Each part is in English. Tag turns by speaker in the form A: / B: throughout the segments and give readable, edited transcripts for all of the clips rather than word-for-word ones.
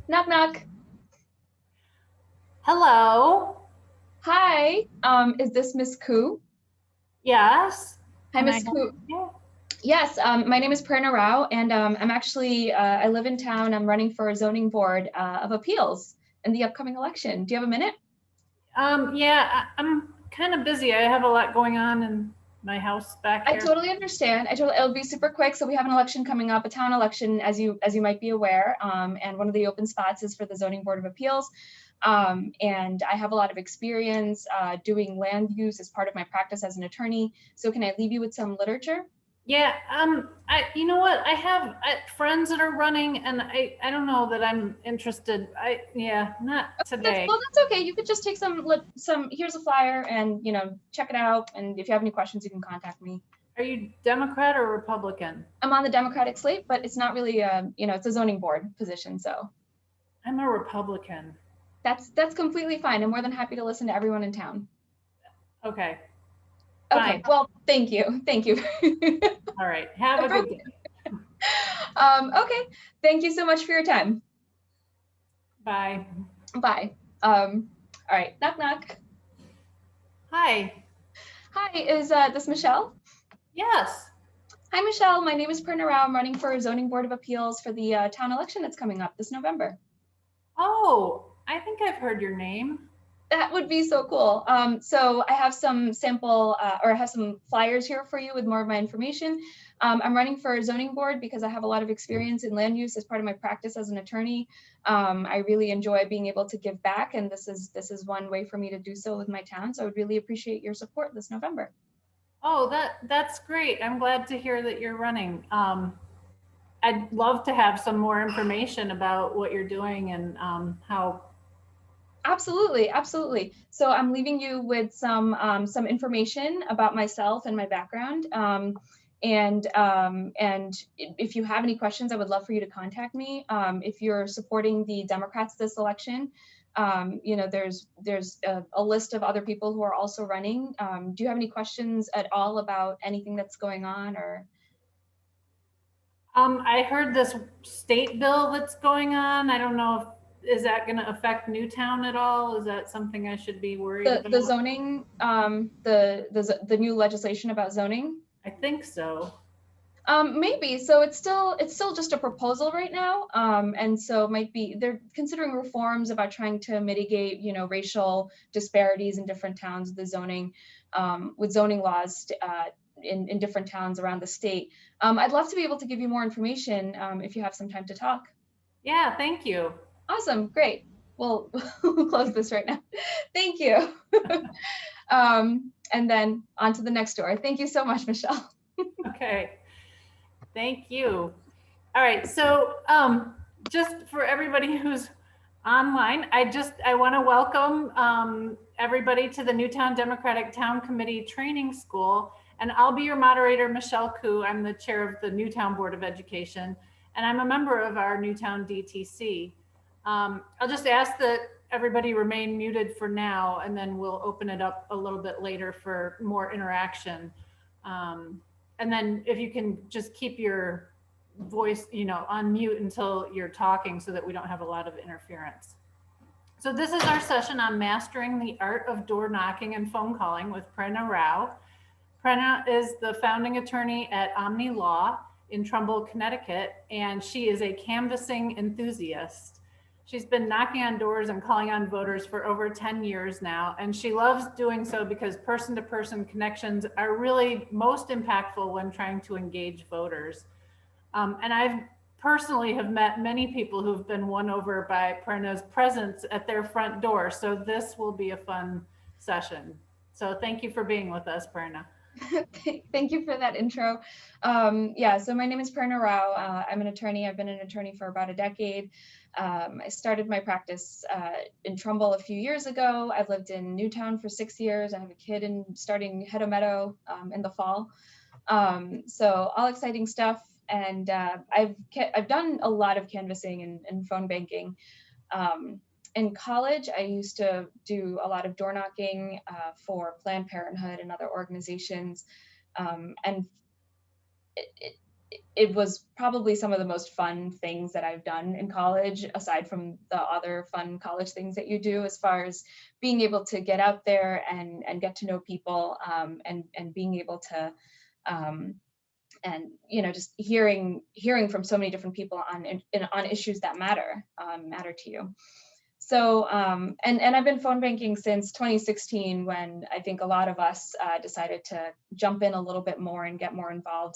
A: Knock knock.
B: Hello.
A: Hi. Is this Miss Koo?
B: Yes.
A: Hi,
B: Can I
A: Miss
B: help
A: Koo.
B: you?
A: Yes, my name is Prerna Rao, and I'm actually I live in town. I'm running for a zoning board of appeals in the upcoming election. Do you have a minute?
B: Yeah, I'm kind of busy. I have a lot going on in my house back
A: I
B: here.
A: totally understand. It'll be super quick. So we have an election coming up, a town election, as you might be aware. And one of the open spots is for the zoning board of appeals. And I have a lot of experience doing land use as part of my practice as an attorney. So can I leave you with some literature?
B: Yeah, you know what? I have friends that are running, and I don't know that I'm interested. Yeah, not today.
A: That's okay. You could just take here's a flyer and, check it out. And if you have any questions, you can contact me.
B: Are you Democrat or Republican?
A: I'm on the Democratic slate, but it's not really it's a zoning board position. So
B: I'm a Republican.
A: that's completely fine. I'm more than happy to listen to everyone in town.
B: Okay,
A: Okay.
B: fine.
A: Well, thank you. Thank you.
B: All right. Have a good day.
A: Okay. Thank you so much for your time.
B: Bye.
A: Bye. All right. Knock knock.
B: Hi.
A: Hi, is this Michelle?
B: Yes.
A: Hi, Michelle. My name is Prerna Rao. I'm running for zoning board of appeals for the town election that's coming up this November.
B: Oh, I think I've heard your name.
A: That would be so cool. So I have some or I have some flyers here for you with more of my information. I'm running for a zoning board because I have a lot of experience in land use as part of my practice as an attorney. I really enjoy being able to give back, and this is one way for me to do so with my town. So I would really appreciate your support this November.
B: Oh, that's great. I'm glad to hear that you're running. I'd love to have some more information about what you're doing and how.
A: Absolutely, absolutely. So I'm leaving you with some information about myself and my background. And if you have any questions, I would love for you to contact me. If you're supporting the Democrats this election, there's a list of other people who are also running. Do you have any questions at all about anything that's going on, or?
B: I heard this state bill that's going on. I don't know if is that going to affect Newtown at all? Is that something I should be worried
A: The
B: about?
A: zoning, the new legislation about zoning?
B: I think so.
A: Maybe. So it's still just a proposal right now. And so it might be they're considering reforms about trying to mitigate, racial disparities in different towns with zoning laws in different towns around the state. I'd love to be able to give you more information if you have some time to talk.
B: Yeah, thank you.
A: Awesome, great. Well, we'll close this right now. Thank you. And then on to the next door. Thank you so much, Michelle.
B: Okay, thank you. All right, so just for everybody who's online, I want to welcome everybody to the Newtown Democratic Town Committee Training School, and I'll be your moderator, Michelle Koo. I'm the chair of the Newtown Board of Education, and I'm a member of our Newtown DTC. I'll just ask that everybody remain muted for now, and then we'll open it up a little bit later for more interaction. And then if you can just keep your voice, on mute until you're talking so that we don't have a lot of interference. So this is our session on mastering the art of door knocking and phone calling with Prerna Rao. Prerna is the founding attorney at Omni Law in Trumbull, Connecticut, and she is a canvassing enthusiast. She's been knocking on doors and calling on voters for over 10 years now, and she loves doing so because person-to-person connections are really most impactful when trying to engage voters. And I've personally have met many people who've been won over by Prerna's presence at their front door. So this will be a fun session. So thank you for being with us, Prerna.
A: Thank you for that intro. So my name is Prerna Rao. I'm an attorney. I've been an attorney for about a decade. I started my practice in Trumbull a few years ago. I've lived in Newtown for 6 years. I have a kid starting Hedo Meadow in the fall. So all exciting stuff. And I've done a lot of canvassing and phone banking. In college, I used to do a lot of door knocking for Planned Parenthood and other organizations. And it was probably some of the most fun things that I've done in college, aside from the other fun college things that you do, as far as being able to get out there and get to know people, and being able to, um, and just hearing from so many different people on issues that matter to you. So, and I've been phone banking since 2016, when I think a lot of us decided to jump in a little bit more and get more involved.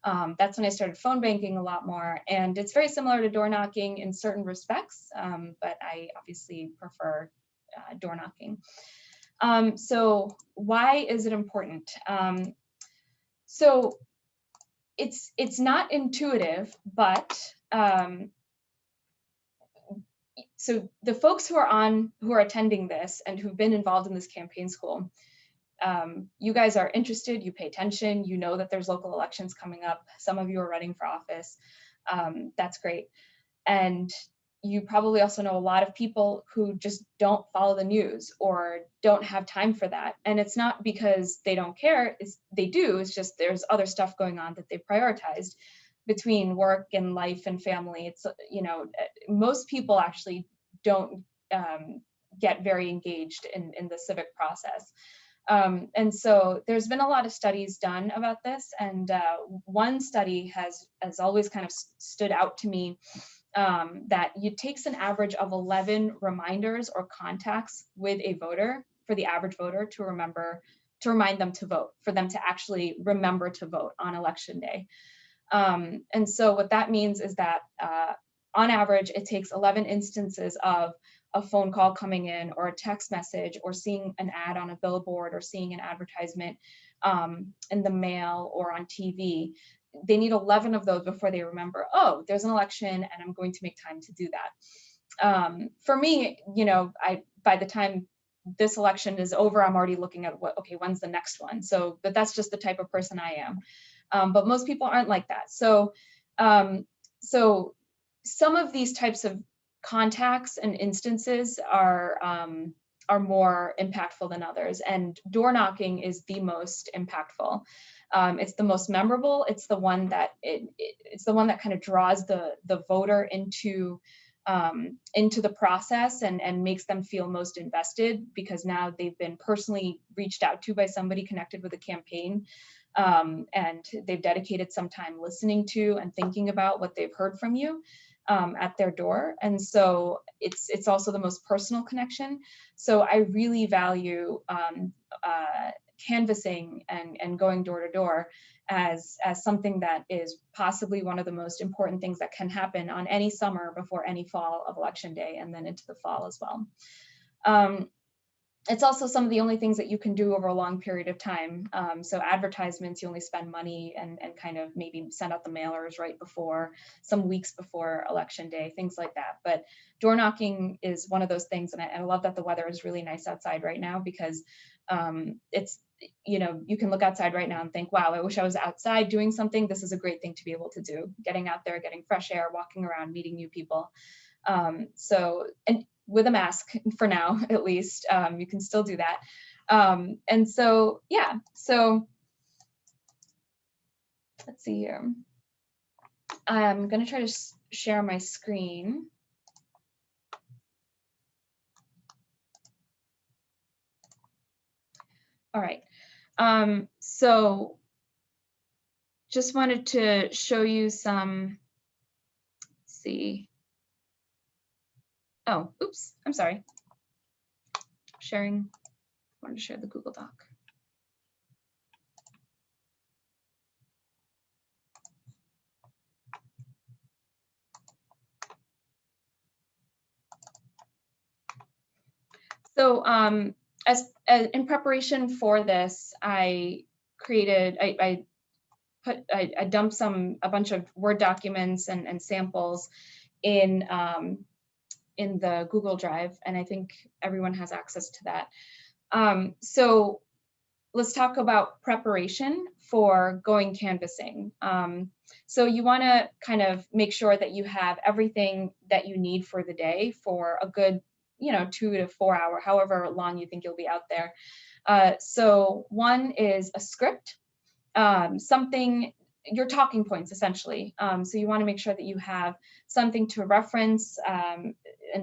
A: That's when I started phone banking a lot more, and it's very similar to door knocking in certain respects, but I obviously prefer door knocking. So why is it important? So it's not intuitive, but so the folks who are attending this and who've been involved in this campaign school, you guys are interested, you pay attention, you know that there's local elections coming up. Some of you are running for office. That's great. And you probably also know a lot of people who just don't follow the news or don't have time for that. And it's not because they don't care, they do, it's just there's other stuff going on that they prioritized between work and life and family. It's, most people actually don't get very engaged in the civic process. And so there's been a lot of studies done about this. And one study has always kind of stood out to me, that it takes an average of 11 reminders or contacts with a voter for the average voter to remind them to vote, for them to actually remember to vote on election day. And so what that means is that on average, it takes 11 instances of a phone call coming in, or a text message, or seeing an ad on a billboard, or seeing an advertisement in the mail or on TV. They need 11 of those before they remember, oh, there's an election and I'm going to make time to do that. For me, by the time this election is over, I'm already looking at when's the next one? So, but that's just the type of person I am. But most people aren't like that. So, so some of these types of contacts and instances are more impactful than others, and door knocking is the most impactful. It's the most memorable. It's the one that it's the one that kind of draws the voter into the process and makes them feel most invested, because now they've been personally reached out to by somebody connected with a campaign, and they've dedicated some time listening to and thinking about what they've heard from you at their door. And so it's also the most personal connection. So I really value canvassing and going door to door as something that is possibly one of the most important things that can happen on any summer before any fall of election day, and then into the fall as well. It's also some of the only things that you can do over a long period of time. So advertisements, you only spend money and kind of maybe send out the mailers right before, some weeks before election day, things like that. But door knocking is one of those things. And I love that the weather is really nice outside right now, because it's, you can look outside right now and think, wow, I wish I was outside doing something. This is a great thing to be able to do, getting out there, getting fresh air, walking around, meeting new people. So, and with a mask for now, at least, you can still do that. And so, yeah, so let's see here. I'm going to try to share my screen. All right. So just wanted to show you some, let's see. Oh, oops, I'm sorry. Sharing, I wanted to share the Google Doc. So as in preparation for this, I dumped a bunch of Word documents and samples in the Google Drive, and I think everyone has access to that. So let's talk about preparation for going canvassing. So you want to kind of make sure that you have everything that you need for the day for a good 2 to 4 hour, however long you think you'll be out there. So one is a script, something your talking points essentially. So you want to make sure that you have something to reference and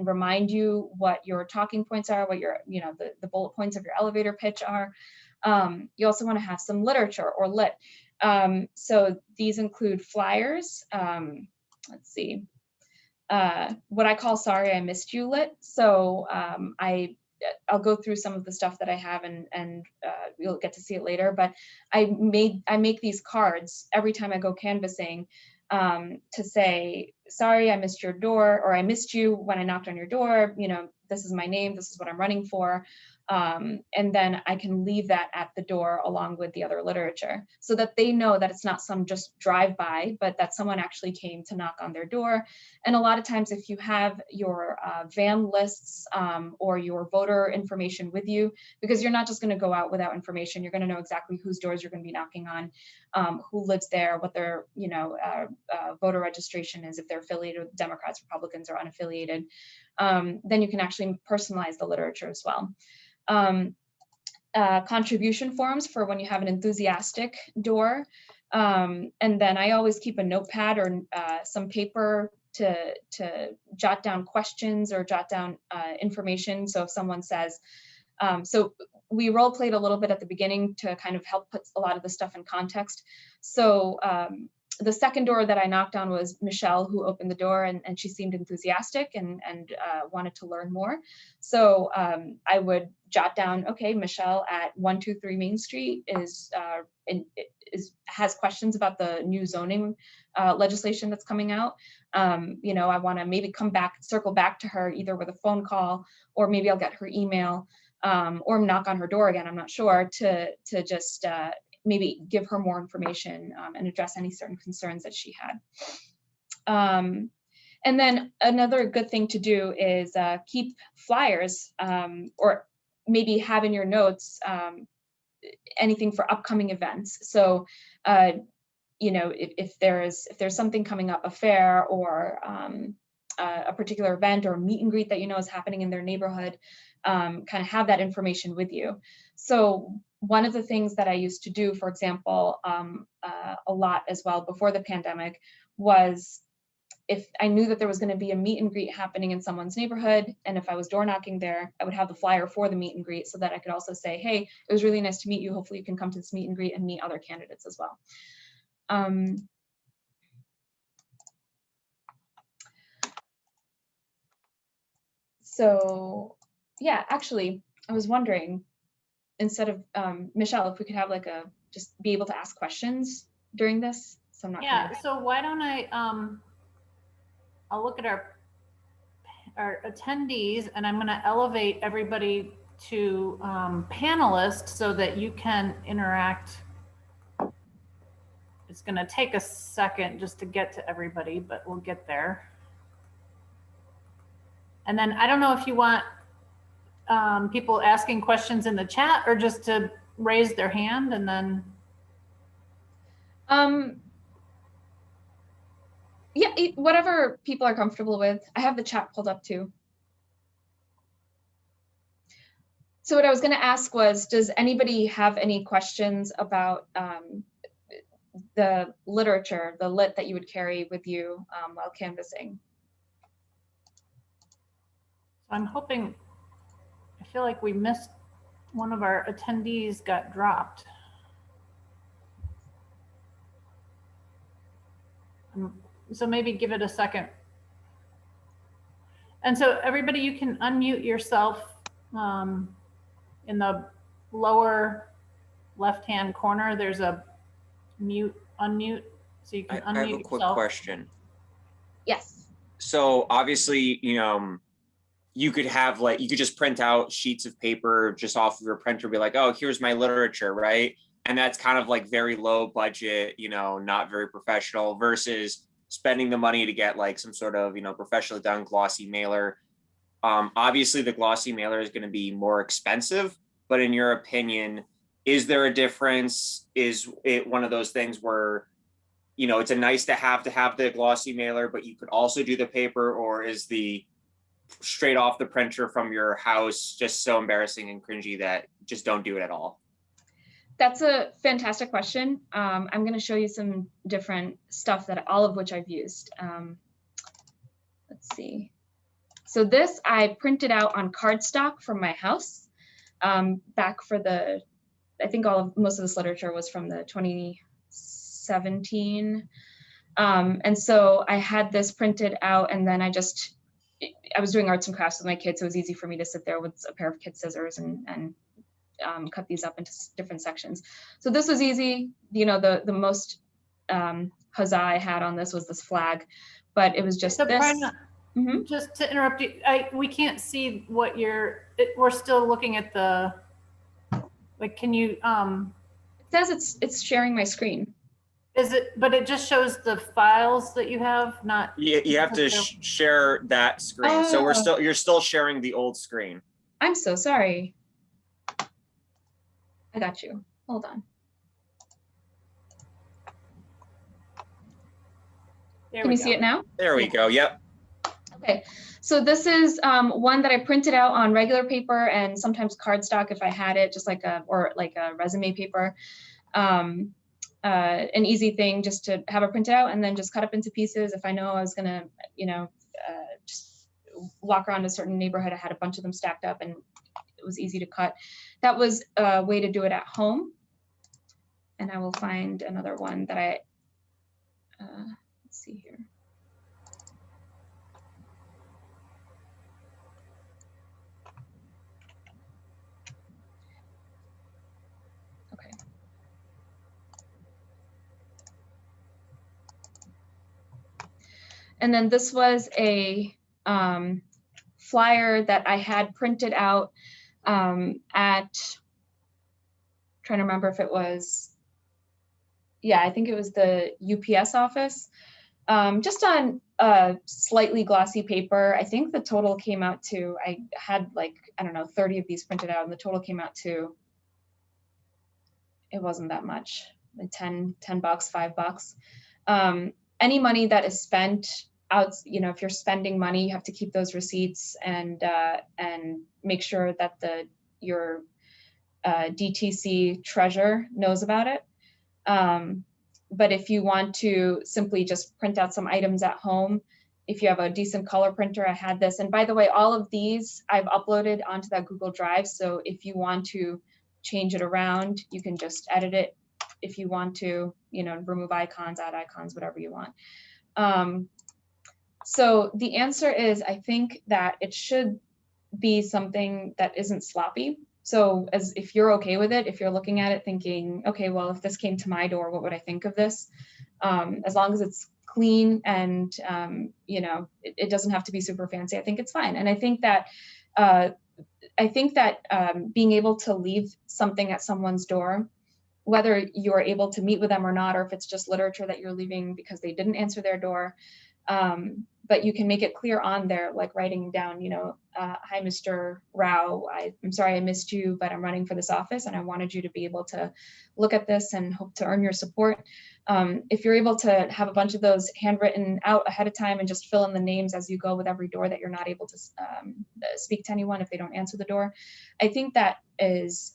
A: remind you what your talking points are, what your, the bullet points of your elevator pitch are. You also want to have some literature or lit. So these include flyers. Let's see. What I call "Sorry I Missed You" lit. So I'll go through some of the stuff that I have, and you'll get to see it later. But I make these cards every time I go canvassing to say, "Sorry, I missed your door," or "I missed you when I knocked on your door. This is my name. This is what I'm running for." And then I can leave that at the door along with the other literature, so that they know that it's not some just drive-by, but that someone actually came to knock on their door. And a lot of times, if you have your van lists or your voter information with you, because you're not just going to go out without information, you're going to know exactly whose doors you're going to be knocking on, who lives there, what their voter registration is, if they're affiliated with Democrats, Republicans, or unaffiliated. Then you can actually personalize the literature as well. Contribution forms for when you have an enthusiastic door. And then I always keep a notepad or some paper to jot down questions or jot down information. So if someone says, so we role played a little bit at the beginning to kind of help put a lot of the stuff in context. So the second door that I knocked on was Michelle, who opened the door, and she seemed enthusiastic and wanted to learn more. So I would jot down, okay, Michelle at 123 Main Street has questions about the new zoning legislation that's coming out. I want to maybe circle back to her either with a phone call, or maybe I'll get her email, or knock on her door again. I'm not sure, to just maybe give her more information and address any certain concerns that she had. And then another good thing to do is keep flyers, or maybe have in your notes anything for upcoming events. So, if there's something coming up, a fair or a particular event or a meet and greet that is happening in their neighborhood, kind of have that information with you. So one of the things that I used to do, for example, a lot as well before the pandemic, was if I knew that there was going to be a meet and greet happening in someone's neighborhood, and if I was door knocking there, I would have the flyer for the meet and greet, so that I could also say, hey, it was really nice to meet you. Hopefully you can come to this meet and greet and meet other candidates as well. So yeah, actually, I was wondering, instead of Michelle, if we could have just be able to ask questions during this. So I'm not.
B: Yeah. So why don't I'll look at our attendees, and I'm going to elevate everybody to panelists so that you can interact. It's going to take a second just to get to everybody, but we'll get there. And then I don't know if you want people asking questions in the chat or just to raise their hand and then.
A: Yeah, whatever people are comfortable with. I have the chat pulled up too. So what I was going to ask was, does anybody have any questions about the literature, the lit that you would carry with you while canvassing?
B: I'm hoping, I feel like we missed one of our attendees got dropped. So maybe give it a second. And so everybody, you can unmute yourself in the lower left-hand corner. There's a mute, unmute, so you can unmute yourself.
C: I have a quick question.
A: Yes.
C: So obviously, you could have you could just print out sheets of paper just off of your printer, be like, oh, here's my literature, right? And that's kind of very low budget, not very professional, versus spending the money to get some sort of, professionally done glossy mailer. Obviously the glossy mailer is going to be more expensive, but in your opinion, is there a difference? Is it one of those things where, it's a nice to have the glossy mailer, but you could also do the paper, or is the straight off the printer from your house just so embarrassing and cringy that just don't do it at all?
A: That's a fantastic question. I'm going to show you some different stuff that all of which I've used. Let's see. So this I printed out on cardstock from my house back for the, I think most of this literature was from the 2017. And so I had this printed out, and then I was doing arts and crafts with my kids, so it was easy for me to sit there with a pair of kid scissors and cut these up into different sections. So this was easy. You know, the most huzzah I had on this was this flag, but it was just
B: So
A: this.
B: Just to interrupt you, we can't see what we're still looking at the, like, can you,
A: It says it's sharing my screen.
B: but it just shows the files that you have, not.
C: You have to share that screen. So you're still sharing the old screen.
A: I'm so sorry. I got you. Hold on. Can you see it now?
C: There we go. Yep.
A: Okay, so this is one that I printed out on regular paper and sometimes cardstock if I had it, just like a resume paper. An easy thing just to have it printed out and then just cut up into pieces. If I know I was gonna, just walk around a certain neighborhood, I had a bunch of them stacked up and it was easy to cut. That was a way to do it at home. And I will find another one that let's see here. Okay. And then this was a flyer that I had printed out at, trying to remember if it was, yeah, I think it was the UPS office, just on slightly glossy paper. I think the total came out to, I had like, I don't know, 30 of these printed out, and the total came out to, it wasn't that much, like $10, $5. Any money that is spent out, if you're spending money, you have to keep those receipts and make sure that your DTC treasurer knows about it. But if you want to simply just print out some items at home, if you have a decent color printer, I had this. And by the way, all of these I've uploaded onto that Google Drive. So if you want to change it around, you can just edit it. If you want to, remove icons, add icons, whatever you want. So the answer is, I think that it should be something that isn't sloppy. So if you're okay with it, if you're looking at it thinking, okay, well, if this came to my door, what would I think of this? As long as it's clean and, it doesn't have to be super fancy, I think it's fine. And I think that being able to leave something at someone's door, whether you're able to meet with them or not, or if it's just literature that you're leaving because they didn't answer their door, but you can make it clear on there, like writing down, hi, Mr. Rao, I'm sorry I missed you, but I'm running for this office and I wanted you to be able to look at this and hope to earn your support. If you're able to have a bunch of those handwritten out ahead of time and just fill in the names as you go with every door that you're not able to speak to anyone if they don't answer the door, I think that is,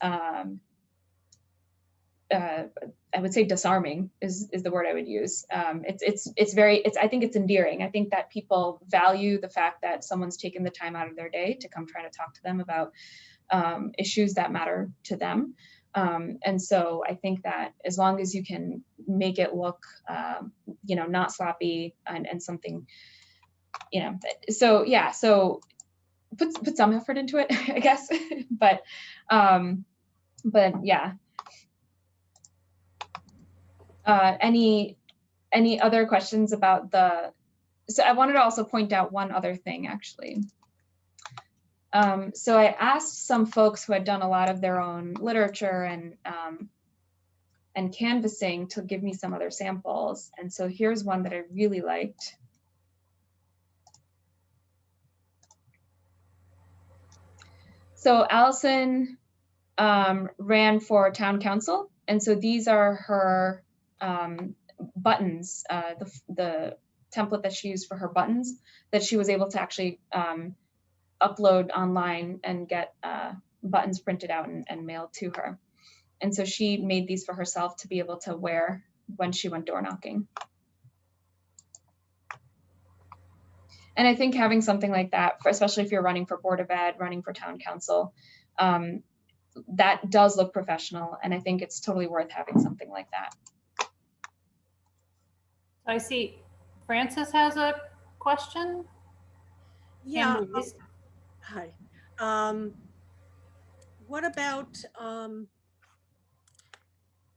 A: I would say disarming is the word I would use. I think it's endearing. I think that people value the fact that someone's taken the time out of their day to come try to talk to them about issues that matter to them. And so I think that as long as you can make it look, not sloppy and something, so yeah, so put some effort into it, I guess, but yeah. Any other questions about so I wanted to also point out one other thing, actually. So I asked some folks who had done a lot of their own literature and canvassing to give me some other samples. And so here's one that I really liked. So Allison ran for town council. And so these are her buttons, the template that she used for her buttons that she was able to actually upload online and get buttons printed out and mailed to her. And so she made these for herself to be able to wear when she went door knocking. And I think having something like that, especially if you're running for Board of Ed, running for town council, that does look professional. And I think it's totally worth having something like that.
B: I see Francis has a question.
D: Yeah.
B: Hand raised.
D: Hi. What about,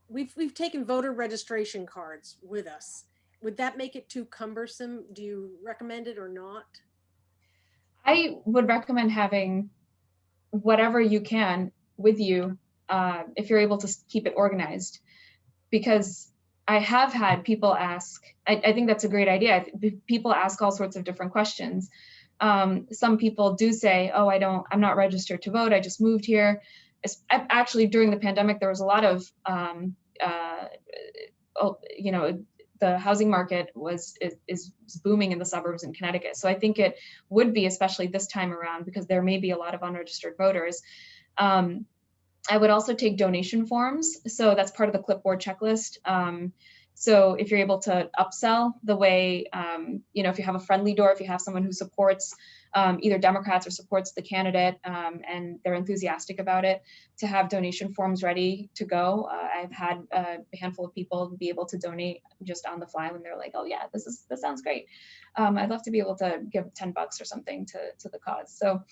D: we've taken voter registration cards with us. Would that make it too cumbersome? Do you recommend it or not?
A: I would recommend having whatever you can with you if you're able to keep it organized, because I have had people ask, I think that's a great idea. People ask all sorts of different questions. Some people do say, oh, I'm not registered to vote. I just moved here. Actually, during the pandemic, there was a lot of, the housing market is booming in the suburbs in Connecticut. So I think it would be, especially this time around, because there may be a lot of unregistered voters. I would also take donation forms. So that's part of the clipboard checklist. So if you're able to upsell the way, if you have a friendly door, if you have someone who supports either Democrats or supports the candidate and they're enthusiastic about it, to have donation forms ready to go. I've had a handful of people be able to donate just on the fly when they're like, oh yeah, this sounds great. I'd love to be able to give $10 or something to the cause. So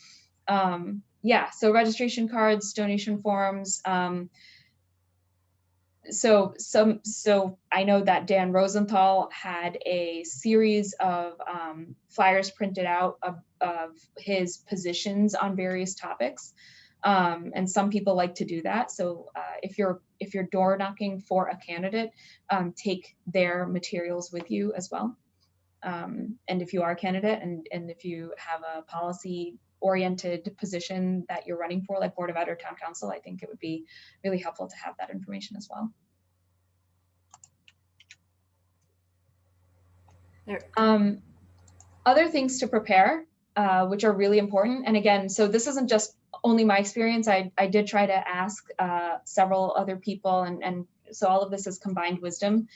A: yeah, so registration cards, donation forms. So I know that Dan Rosenthal had a series of flyers printed out of his positions on various topics. And some people like to do that. So if you're door knocking for a candidate, take their materials with you as well. And if you are a candidate and if you have a policy oriented position that you're running for, like Board of Ed or Town Council, I think it would be really helpful to have that information as well. Other things to prepare, which are really important. And again, so this isn't just only my experience. I did try to ask several other people, and so all of this is combined wisdom.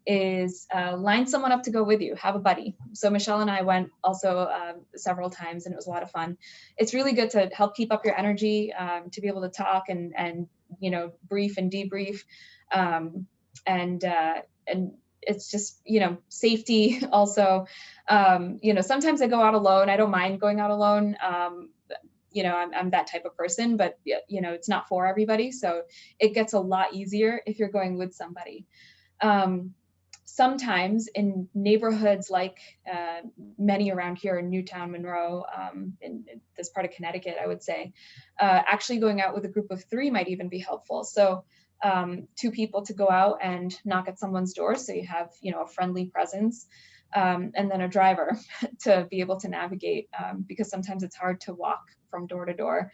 A: Is line someone up to go with you, have a buddy. So Michelle and I went also several times and it was a lot of fun. It's really good to help keep up your energy, to be able to talk and brief and debrief. And it's just, safety also. Sometimes I go out alone. I don't mind going out alone. I'm that type of person, but it's not for everybody. So it gets a lot easier if you're going with somebody. Sometimes in neighborhoods like many around here in Newtown, Monroe, in this part of Connecticut, I would say, actually going out with a group of 3 might even be helpful. So 2 people to go out and knock at someone's door, so you have a friendly presence, and then a driver to be able to navigate, because sometimes it's hard to walk from door to door.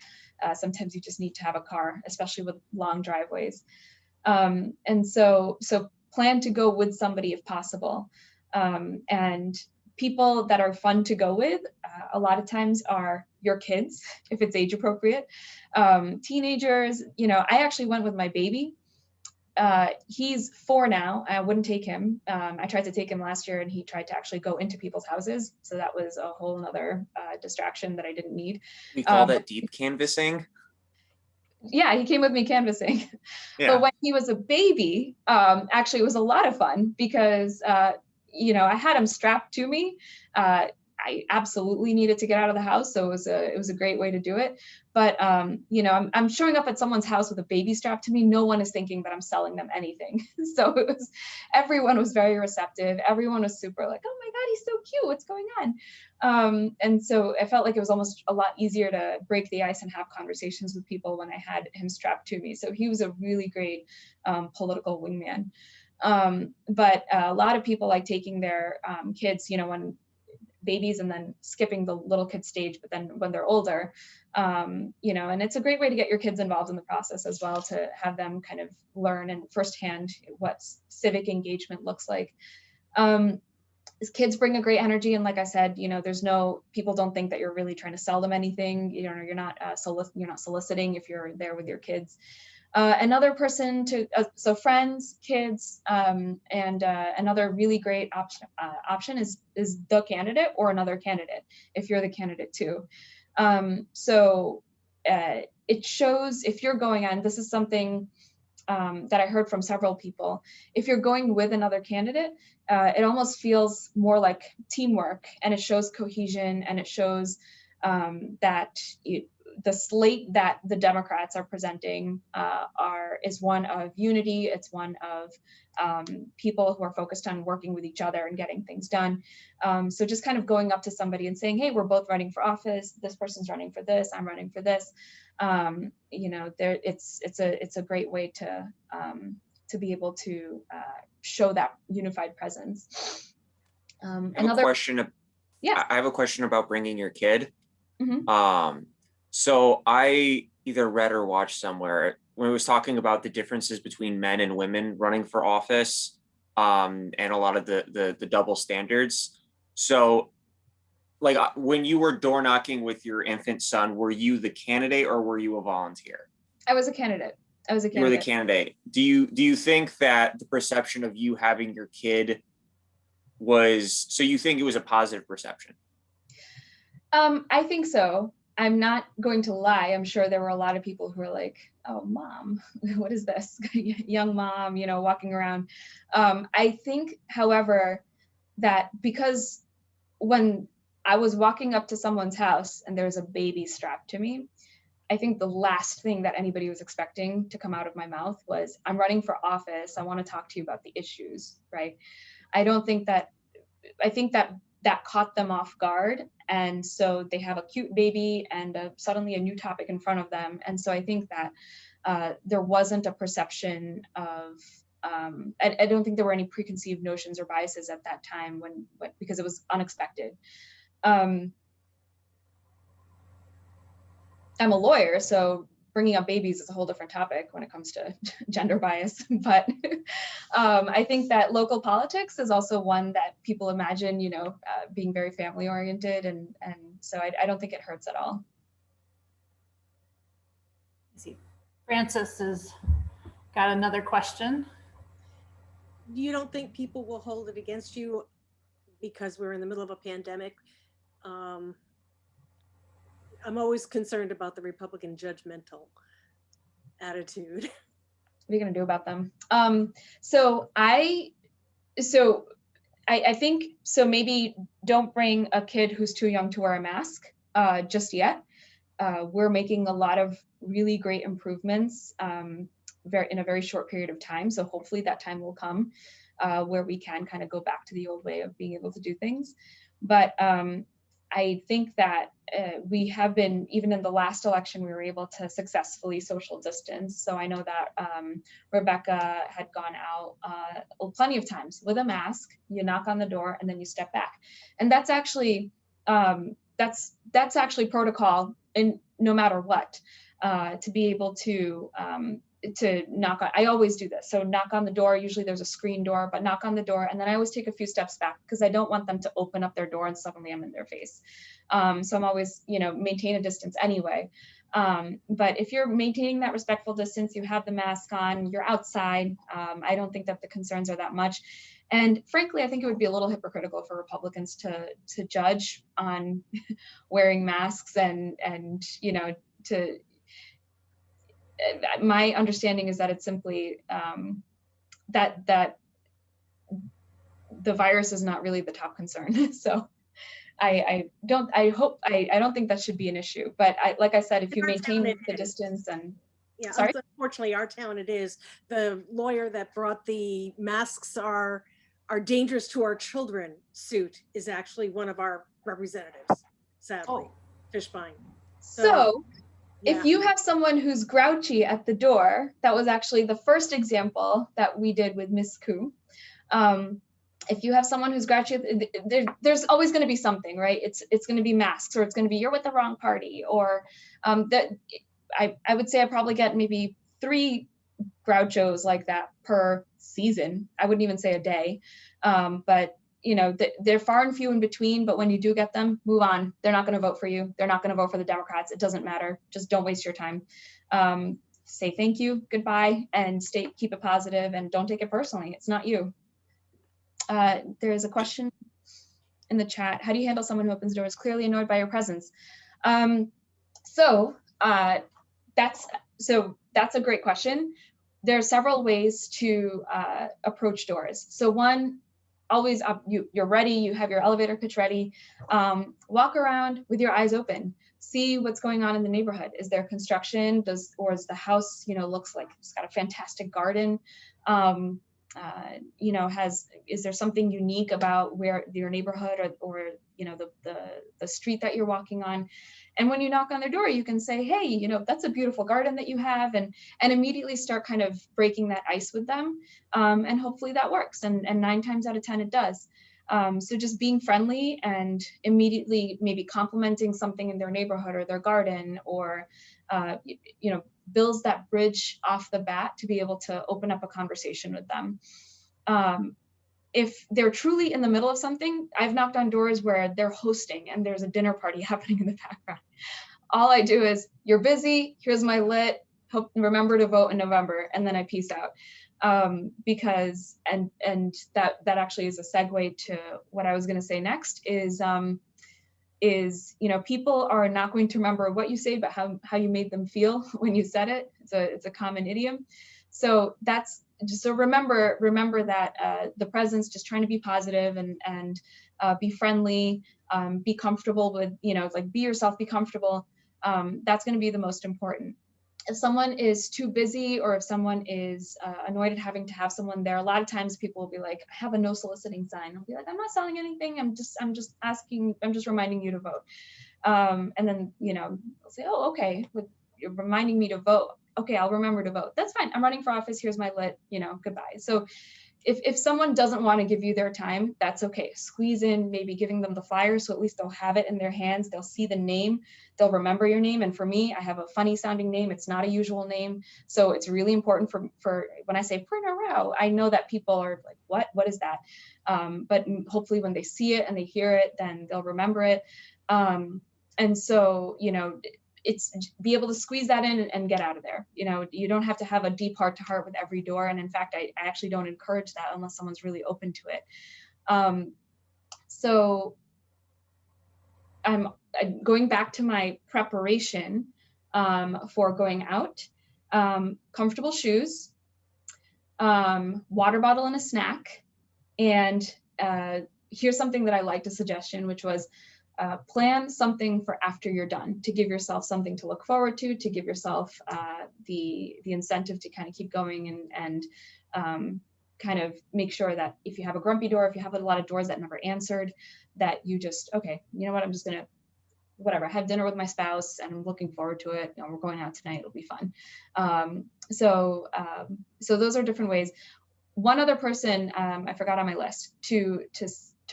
A: Sometimes you just need to have a car, especially with long driveways. And so plan to go with somebody if possible. And people that are fun to go with, a lot of times are your kids, if it's age appropriate. Teenagers, I actually went with my baby. He's 4 now. I wouldn't take him. I tried to take him last year and he tried to actually go into people's houses. So that was a whole nother distraction that I didn't need.
C: We call that deep canvassing.
A: Yeah, he came with me canvassing.
C: Yeah.
A: But when he was a baby, actually it was a lot of fun because, I had him strapped to me. I absolutely needed to get out of the house. So it was a great way to do it. But, I'm showing up at someone's house with a baby strapped to me. No one is thinking that I'm selling them anything. So everyone was very receptive. Everyone was super like, oh my God, he's so cute. What's going on? And so I felt like it was almost a lot easier to break the ice and have conversations with people when I had him strapped to me. So he was a really great political wingman. But a lot of people like taking their kids, when babies and then skipping the little kid stage, but then when they're older, and it's a great way to get your kids involved in the process as well, to have them kind of learn and firsthand what civic engagement looks like. Kids bring a great energy. And like I said, people don't think that you're really trying to sell them anything. You're not soliciting if you're there with your kids. Another person so friends, kids, and another really great option is the candidate or another candidate if you're the candidate too. It shows if you're going on, this is something that I heard from several people. If you're going with another candidate, it almost feels more like teamwork, and it shows cohesion, and it shows that the slate that the Democrats are presenting is one of unity. It's one of people who are focused on working with each other and getting things done. So just kind of going up to somebody and saying, hey, we're both running for office. This person's running for this. I'm running for this. It's a great way to be able to show that unified presence.
C: I have a question.
A: Yeah.
C: I have a question about bringing your kid.
A: Mm-hmm.
C: So I either read or watched somewhere when it was talking about the differences between men and women running for office, and a lot of the double standards. So, like, when you were door knocking with your infant son, were you the candidate or were you a volunteer?
A: I was a candidate.
C: You were the candidate. Do you think that the perception of you having your kid so you think it was a positive perception?
A: I think so. I'm not going to lie. I'm sure there were a lot of people who were like, oh, mom, what is this? Young mom, walking around. I think, however, that because when I was walking up to someone's house and there's a baby strapped to me, I think the last thing that anybody was expecting to come out of my mouth was, I'm running for office. I want to talk to you about the issues, right? I think that caught them off guard. And so they have a cute baby and suddenly a new topic in front of them. And so I think that there wasn't a perception of, I don't think there were any preconceived notions or biases at that time because it was unexpected. I'm a lawyer, so bringing up babies is a whole different topic when it comes to gender bias. But I think that local politics is also one that people imagine, being very family oriented. And so I don't think it hurts at all.
B: I see. Francis has got another question.
D: You don't think people will hold it against you because we're in the middle of a pandemic? I'm always concerned about the Republican judgmental attitude.
A: What are you going to do about them? So I think, so maybe don't bring a kid who's too young to wear a mask just yet. We're making a lot of really great improvements in a very short period of time. So hopefully that time will come where we can kind of go back to the old way of being able to do things. But I think that we have been, even in the last election, we were able to successfully social distance. So I know that Rebecca had gone out plenty of times with a mask. You knock on the door and then you step back. And that's actually protocol in no matter what, to be able to knock on. I always do this. So knock on the door. Usually there's a screen door, but knock on the door. And then I always take a few steps back because I don't want them to open up their door and suddenly I'm in their face. So I'm always, maintain a distance anyway. But if you're maintaining that respectful distance, you have the mask on, you're outside. I don't think that the concerns are that much. And frankly, I think it would be a little hypocritical for Republicans to judge on wearing masks and my understanding is that it's simply that the virus is not really the top concern. So I don't think that should be an issue. But like I said, if you maintain the distance and
D: yeah,
A: sorry?
D: Unfortunately, our town it is. The lawyer that brought the masks are dangerous to our children suit is actually one of our representatives, sadly, Fishbein.
A: So if you have someone who's grouchy at the door, that was actually the first example that we did with Miss Koo. If you have someone who's grouchy, there's always going to be something, right? It's going to be masks, or it's going to be you're with the wrong party, or that I would say I probably get maybe 3 grouchos like that per season. I wouldn't even say a day, but they're far and few in between, but when you do get them, move on. They're not going to vote for you. They're not going to vote for the Democrats. It doesn't matter. Just don't waste your time. say thank you, goodbye, and keep it positive and don't take it personally. It's not you. There's a question in the chat. How do you handle someone who opens doors clearly annoyed by your presence? That's a great question. There are several ways to approach doors. So one, always you're ready, you have your elevator pitch ready. Walk around with your eyes open. See what's going on in the neighborhood. Is there construction? Or is the house, looks like it's got a fantastic garden? Is there something unique about your neighborhood or the street that you're walking on? And when you knock on their door, you can say, hey, that's a beautiful garden that you have, and immediately start kind of breaking that ice with them. And hopefully that works. And 9 times out of 10, it does. So just being friendly and immediately maybe complimenting something in their neighborhood or their garden, or, builds that bridge off the bat to be able to open up a conversation with them. If they're truly in the middle of something, I've knocked on doors where they're hosting and there's a dinner party happening in the background. All I do is, you're busy, here's my lit, remember to vote in November, and then I peace out. Because that actually is a segue to what I was going to say next is people are not going to remember what you say, but how you made them feel when you said it. It's a common idiom. So remember that the presence, just trying to be positive and be friendly, be comfortable with, be yourself, be comfortable. That's going to be the most important. If someone is too busy, or if someone is annoyed at having to have someone there, a lot of times people will be like, I have a no soliciting sign. I'll be like, I'm not selling anything. I'm just asking, I'm just reminding you to vote. And then, they'll say, oh, okay, you're reminding me to vote. Okay, I'll remember to vote. That's fine. I'm running for office. Here's my lit, goodbye. So if someone doesn't want to give you their time, that's okay. Squeeze in, maybe giving them the flyer, so at least they'll have it in their hands. They'll see the name, they'll remember your name. And for me, I have a funny sounding name. It's not a usual name. So it's really important for when I say Prerna Rao, I know that people are like, what is that? But hopefully when they see it and they hear it, then they'll remember it. And so, it's be able to squeeze that in and get out of there. You don't have to have a deep heart to heart with every door. And in fact, I actually don't encourage that unless someone's really open to it. So I'm going back to my preparation for going out. Comfortable shoes, water bottle and a snack. And here's something that I liked, a suggestion, which was, plan something for after you're done, to give yourself something to look forward to give yourself the incentive to kind of keep going and kind of make sure that if you have a grumpy door, if you have a lot of doors that never answered, that you just, okay, you know what, I'm just gonna, whatever, have dinner with my spouse and I'm looking forward to it. We're going out tonight, it'll be fun. So those are different ways. One other person I forgot on my list to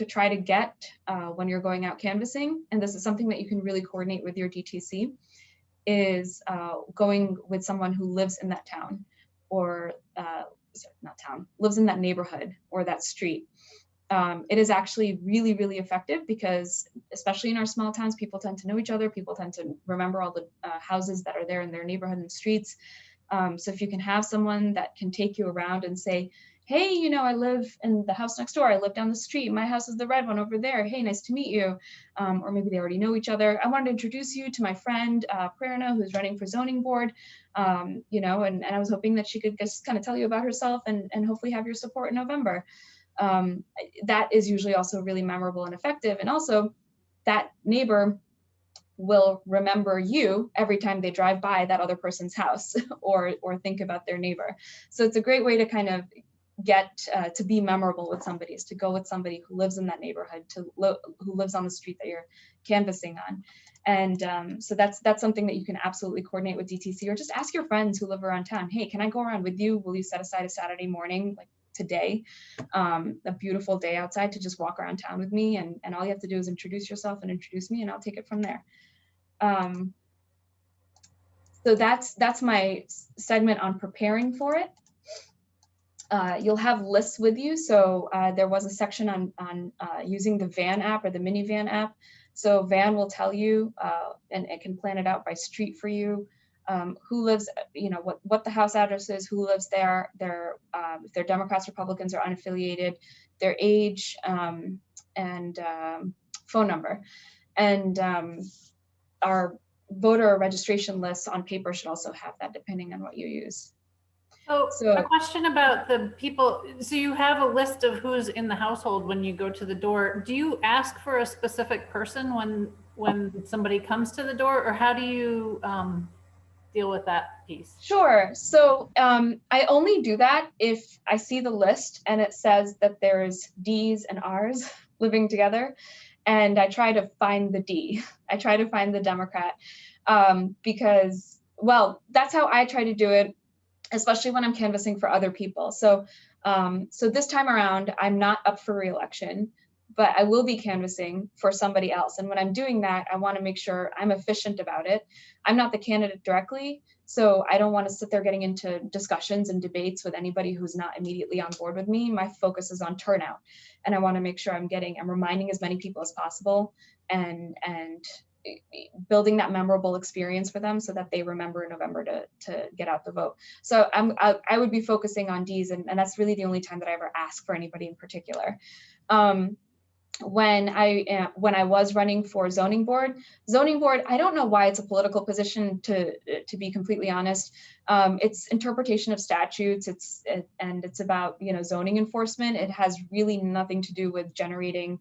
A: try to get when you're going out canvassing, and this is something that you can really coordinate with your DTC, is going with someone who lives in that town, or lives in that neighborhood or that street. It is actually really, really effective because, especially in our small towns, people tend to know each other. People tend to remember all the houses that are there in their neighborhood and streets. So if you can have someone that can take you around and say, hey, I live in the house next door. I live down the street. My house is the red one over there. Hey, nice to meet you. Or maybe they already know each other. I wanted to introduce you to my friend, Prerna, who's running for zoning board. And I was hoping that she could just kind of tell you about herself and hopefully have your support in November. That is usually also really memorable and effective. And also that neighbor will remember you every time they drive by that other person's house or think about their neighbor. So it's a great way to kind of get to be memorable with somebody, is to go with somebody who lives in that neighborhood, who lives on the street that you're canvassing on. And so that's something that you can absolutely coordinate with DTC, or just ask your friends who live around town, hey, can I go around with you? Will you set aside a Saturday morning, like today, a beautiful day outside, to just walk around town with me? And all you have to do is introduce yourself and introduce me, and I'll take it from there. So that's my segment on preparing for it. You'll have lists with you. So there was a section on using the Van app or the minivan app. So Van will tell you, and it can plan it out by street for you, who lives, what the house address is, who lives there, if they're Democrats, Republicans, or unaffiliated, their age, and phone number. And our voter registration lists on paper should also have that, depending on what you use.
B: So a question about the people. So you have a list of who's in the household when you go to the door. Do you ask for a specific person when somebody comes to the door, or how do you deal with that piece?
A: Sure. So I only do that if I see the list and it says that there's D's and R's living together, and I try to find the D. I try to find the Democrat because, well, that's how I try to do it, especially when I'm canvassing for other people. So this time around, I'm not up for re-election, but I will be canvassing for somebody else. And when I'm doing that, I want to make sure I'm efficient about it. I'm not the candidate directly, so I don't want to sit there getting into discussions and debates with anybody who's not immediately on board with me. My focus is on turnout, and I want to make sure I'm reminding as many people as possible and building that memorable experience for them so that they remember in November to get out the vote. So I would be focusing on D's, and that's really the only time that I ever ask for anybody in particular. When I was running for zoning board, I don't know why it's a political position, to be completely honest. It's interpretation of statutes. And it's about zoning enforcement. It has really nothing to do with generating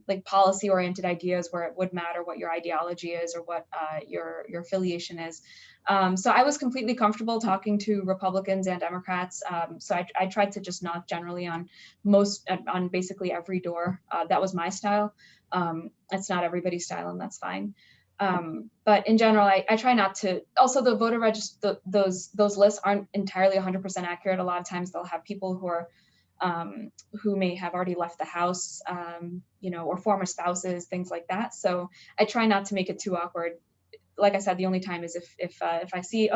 A: like policy-oriented ideas where it would matter what your ideology is or what your affiliation is. So I was completely comfortable talking to Republicans and Democrats. So I tried to just knock generally on basically every door. That was my style. It's not everybody's style, and that's fine. But in general, I try not to. Also, the voter register, those lists aren't entirely 100% accurate. A lot of times they'll have people who may have already left the house, or former spouses, things like that. So I try not to make it too awkward. Like I said, the only time is if I see,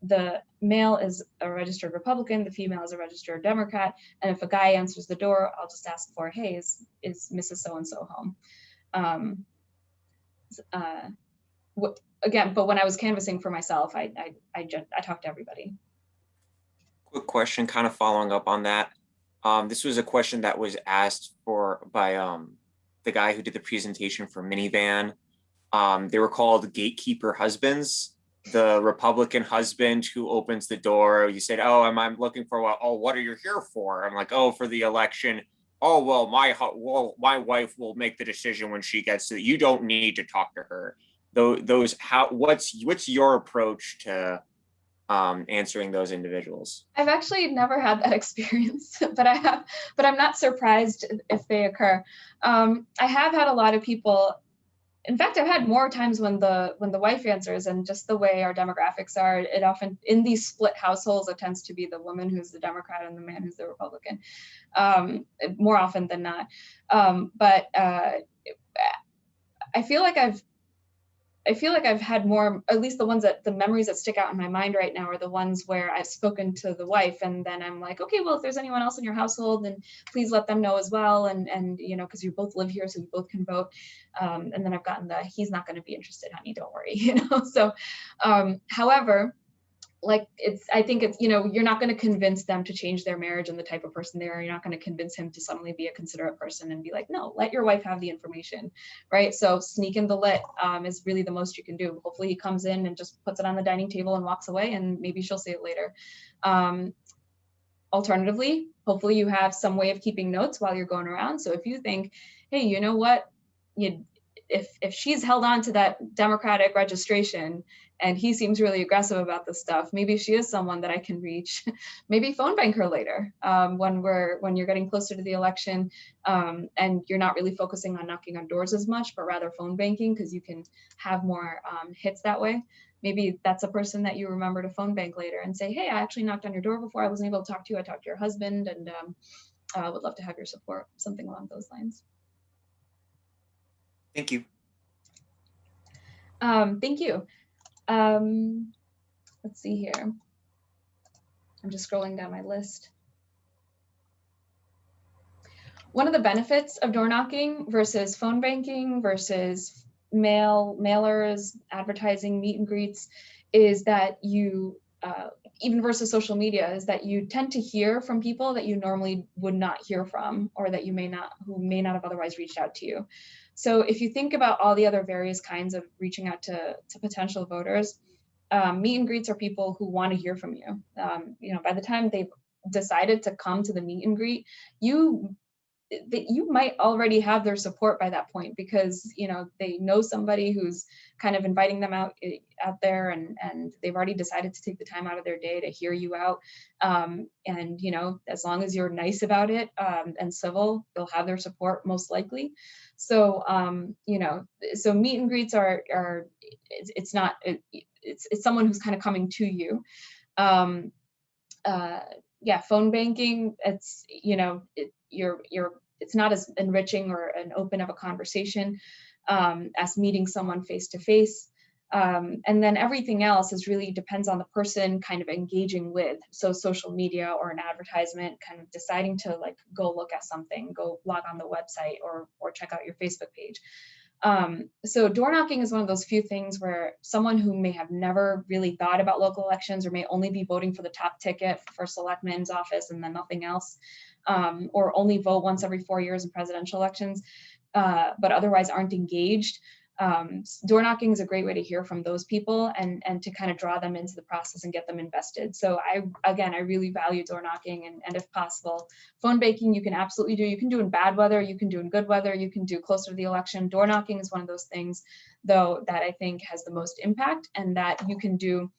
A: the male is a registered Republican, the female is a registered Democrat, and if a guy answers the door, I'll just ask for, hey, is Mrs. So-and-so home? Again, but when I was canvassing for myself, I talked to everybody.
C: Quick question, kind of following up on that. This was a question that was asked by the guy who did the presentation for Minivan. They were called gatekeeper husbands. The Republican husband who opens the door, you said, oh, I'm looking for what? Oh, what are you here for? I'm like, oh, for the election. Oh, well, my wife will make the decision when she gets to it. You don't need to talk to her. What's your approach to answering those individuals?
A: I've actually never had that experience, but I'm not surprised if they occur. I have had a lot of people. In fact, I've had more times when the wife answers, and just the way our demographics are, it often, in these split households, it tends to be the woman who's the Democrat and the man who's the Republican, more often than not. But I feel like I've had more, at least the memories that stick out in my mind right now are the ones where I've spoken to the wife, and then I'm like, okay, well, if there's anyone else in your household, then please let them know as well. And because you both live here, so we both can vote. And then I've gotten he's not going to be interested, honey, don't worry, So, however, I think it's, you're not going to convince them to change their marriage and the type of person they are. You're not going to convince him to suddenly be a considerate person and be like, no, let your wife have the information, right? So sneak in the lit is really the most you can do. Hopefully he comes in and just puts it on the dining table and walks away, and maybe she'll say it later. Alternatively, hopefully you have some way of keeping notes while you're going around. So if you think, hey, you know what, if she's held on to that Democratic registration and he seems really aggressive about this stuff, maybe she is someone that I can reach. Maybe phone bank her later when you're getting closer to the election, and you're not really focusing on knocking on doors as much, but rather phone banking, because you can have more hits that way. Maybe that's a person that you remember to phone bank later and say, hey, I actually knocked on your door before. I wasn't able to talk to you. I talked to your husband, and I would love to have your support, something along those lines.
C: Thank you.
A: Thank you. Let's see here. I'm just scrolling down my list. One of the benefits of door knocking versus phone banking versus mailers, advertising, meet and greets is that you, even versus social media, is that you tend to hear from people that you normally would not hear from, or that who may not have otherwise reached out to you. So if you think about all the other various kinds of reaching out to potential voters, meet and greets are people who want to hear from you. By the time they've decided to come to the meet and greet, you might already have their support by that point, because they know somebody who's kind of inviting them out there, and they've already decided to take the time out of their day to hear you out. And as long as you're nice about it and civil, you'll have their support most likely. So so meet and greets are it's someone who's kind of coming to you. Phone banking, it's it's not as enriching or an open of a conversation as meeting someone face to face. And then everything else really depends on the person kind of engaging with. So social media or an advertisement, kind of deciding to go look at something, go log on the website, or check out your Facebook page. So door knocking is one of those few things where someone who may have never really thought about local elections, or may only be voting for the top ticket for selectman's office and then nothing else, or only vote once every 4 years in presidential elections, but otherwise aren't engaged. Door knocking is a great way to hear from those people and to kind of draw them into the process and get them invested. So I really value door knocking, and if possible, phone banking you can absolutely do. You can do in bad weather, you can do in good weather, you can do closer to the election. Door knocking is one of those things, though, that I think has the most impact, and that you can do.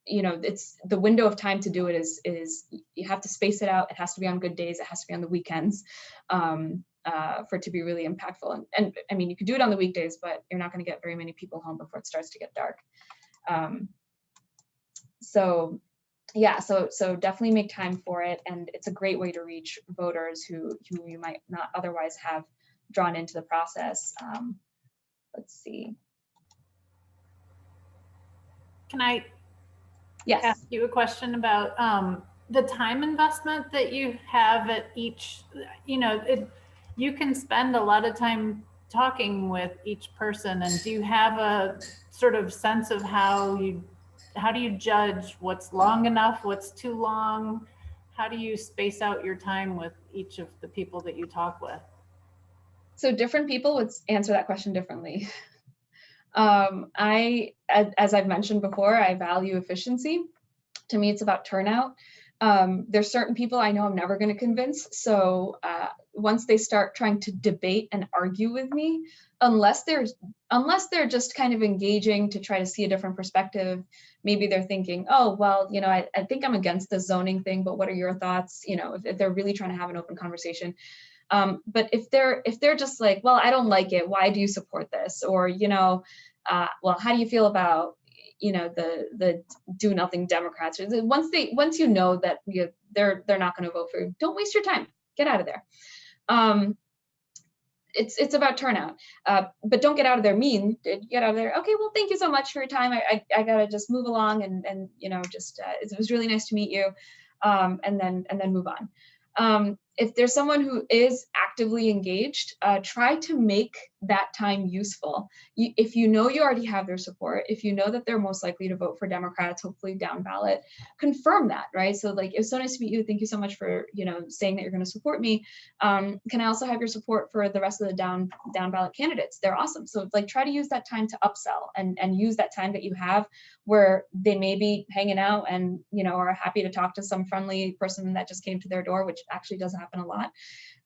A: It's the window of time to do it is you have to space it out. It has to be on good days. It has to be on the weekends. For it to be really impactful. And I mean, you could do it on the weekdays, but you're not going to get very many people home before it starts to get dark. So definitely make time for it. And it's a great way to reach voters who you might not otherwise have drawn into the process. Let's see.
B: Can I
A: Yes.
B: ask you a question about the time investment that you have at each, you can spend a lot of time talking with each person, and do you have a sort of sense of how do you judge what's long enough, what's too long? How do you space out your time with each of the people that you talk with?
A: So different people would answer that question differently. As I've mentioned before, I value efficiency. To me, it's about turnout. There's certain people I know I'm never going to convince. So once they start trying to debate and argue with me, unless they're just kind of engaging to try to see a different perspective, maybe they're thinking, oh, well, I think I'm against the zoning thing, but what are your thoughts? If they're really trying to have an open conversation. But if they're just like, well, I don't like it, why do you support this? Or, well, how do you feel about the do nothing Democrats? Once you know that they're not going to vote for you, don't waste your time. Get out of there. It's about turnout, but don't get out of there mean. Get out of there. Okay, well, thank you so much for your time. I gotta just move along, and it was really nice to meet you, and then move on. If there's someone who is actively engaged, try to make that time useful. If you know you already have their support, if you know that they're most likely to vote for Democrats, hopefully down ballot, confirm that, right? So it's so nice to meet you. Thank you so much for, saying that you're going to support me. Can I also have your support for the rest of the down ballot candidates? They're awesome. So try to use that time to upsell and use that time that you have where they may be hanging out and, are happy to talk to some friendly person that just came to their door, which actually does happen a lot.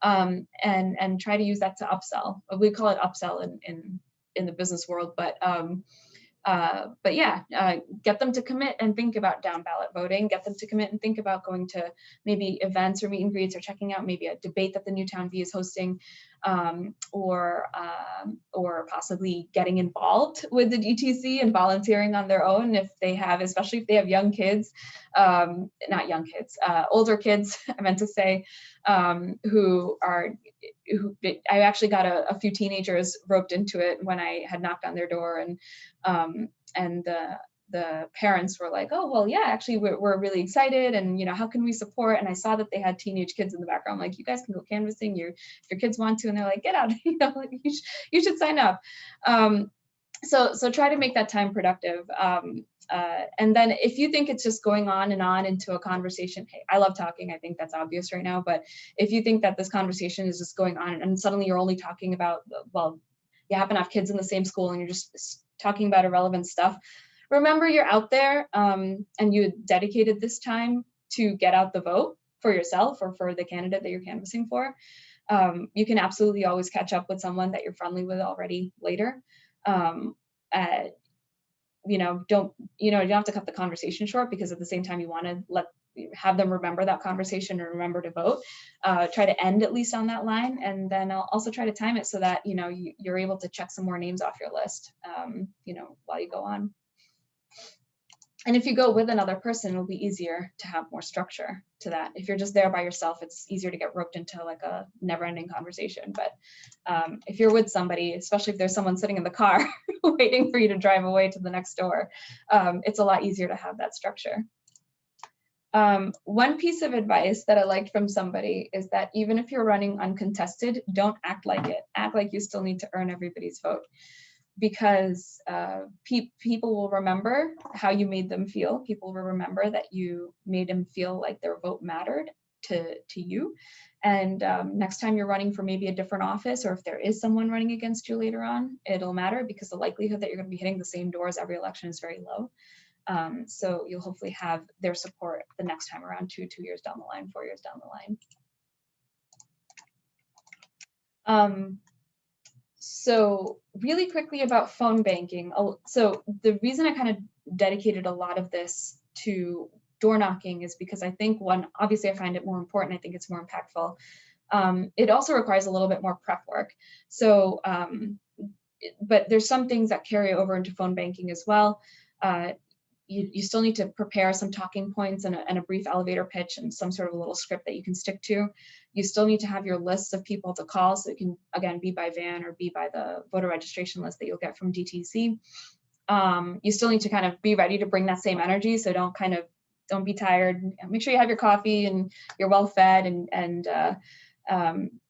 A: And try to use that to upsell. We call it upsell in the business world, but yeah, get them to commit and think about down ballot voting, get them to commit and think about going to maybe events or meet and greets or checking out maybe a debate that the Newtown V is hosting, or possibly getting involved with the DTC and volunteering on their own if they have, especially if they have young kids, not young kids, older kids, I meant to say, who I actually got a few teenagers roped into it when I had knocked on their door, and the parents were like, oh, well, yeah, actually we're really excited, and how can we support? And I saw that they had teenage kids in the background. I'm like, you guys can go canvassing if your kids want to, and they're like, get out, you should sign up. So try to make that time productive. And then if you think it's just going on and on into a conversation, hey, I love talking. I think that's obvious right now. But if you think that this conversation is just going on and suddenly you're only talking about, well, you happen to have kids in the same school and you're just talking about irrelevant stuff, remember you're out there and you dedicated this time to get out the vote for yourself or for the candidate that you're canvassing for. You can absolutely always catch up with someone that you're friendly with already later. You don't have to cut the conversation short, because at the same time you want to have them remember that conversation and remember to vote. Try to end at least on that line, and then I'll also try to time it so that you're able to check some more names off your list while you go on. And if you go with another person, it'll be easier to have more structure to that. If you're just there by yourself, it's easier to get roped into like a never-ending conversation. But if you're with somebody, especially if there's someone sitting in the car waiting for you to drive away to the next door, it's a lot easier to have that structure. One piece of advice that I liked from somebody is that even if you're running uncontested, don't act like it. Act like you still need to earn everybody's vote. Because people will remember how you made them feel. People will remember that you made them feel like their vote mattered to you. And next time you're running for maybe a different office, or if there is someone running against you later on, it'll matter, because the likelihood that you're going to be hitting the same doors every election is very low. So you'll hopefully have their support the next time around, 2 years down the line, 4 years down the line. So really quickly about phone banking. So the reason I kind of dedicated a lot of this to door knocking is because I think, one, obviously I find it more important. I think it's more impactful. It also requires a little bit more prep work. So, but there's some things that carry over into phone banking as well. You still need to prepare some talking points and a brief elevator pitch and some sort of a little script that you can stick to. You still need to have your lists of people to call, so it can, again, be by van or be by the voter registration list that you'll get from DTC. You still need to kind of be ready to bring that same energy, so don't be tired. Make sure you have your coffee and you're well fed, and I